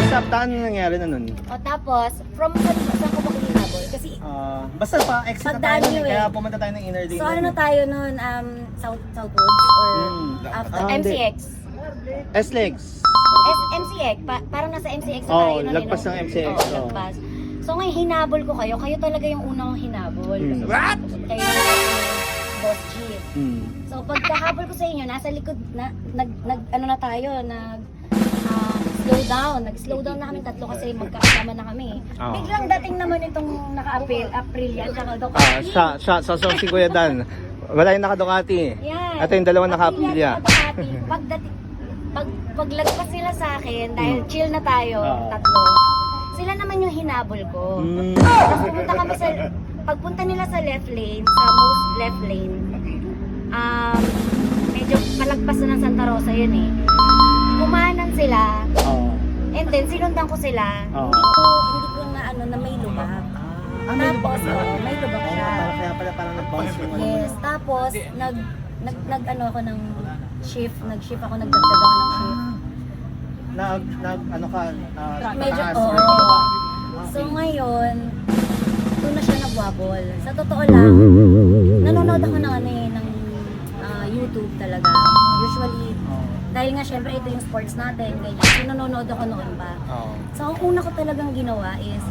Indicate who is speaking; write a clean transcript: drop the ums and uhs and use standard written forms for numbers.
Speaker 1: Saan nangyari na nun?
Speaker 2: O tapos, from saan ko ba hinabol? Kasi
Speaker 1: Basta pa exit na
Speaker 2: Pagdaan
Speaker 1: tayo,
Speaker 2: nyo
Speaker 1: kaya pumunta tayo ng inner lane.
Speaker 2: so ano na tayo nun, Southwoods or after
Speaker 1: hindi.
Speaker 2: MCX?
Speaker 1: S-Legs.
Speaker 2: MCX, parang nasa MCX na
Speaker 1: Oo,
Speaker 2: tayo nun.
Speaker 1: lagpas ng MCX,
Speaker 2: Oo,
Speaker 1: oo.
Speaker 2: lagpas. So ngayon hinabol ko kayo talaga yung unang hinabol.
Speaker 1: What?
Speaker 2: Kayo yung Boss G. So pagkahabol ko sa inyo, nasa likod na ano na tayo, nag-slow down na kami tatlo kasi magkakasama na kami.
Speaker 1: Oo.
Speaker 2: Biglang dating naman itong April yan, tsaka
Speaker 1: Sa si Kuya Dan. Wala yung naka-Ducati.
Speaker 2: yan.
Speaker 1: Ito yung dalawang naka-Aprilia.
Speaker 2: Paglagpas sila sa akin, dahil chill na tayo, tatlo, sila naman yung hinabol ko. Tapos pumunta kami pagpunta nila sa left lane, sa most left lane, medyo palagpas na ng Santa Rosa yun eh. Kumanan sila, and then sinundan ko sila. Hindi ko na may lubak. Tapos, may lubak siya.
Speaker 1: Kaya pala parang nag-bounce yung
Speaker 2: Yes, tapos nag-ano ako ng shift, nag-shift ako, nagdagdag ako ng shift. Medyo, So ngayon, doon na siya nagwabol. Sa totoo lang, nanonood ako ng YouTube talaga. Usually, dahil nga syempre ito yung sports natin, ganyan. So nanonood ako noon ba. So ang una ko talagang ginawa is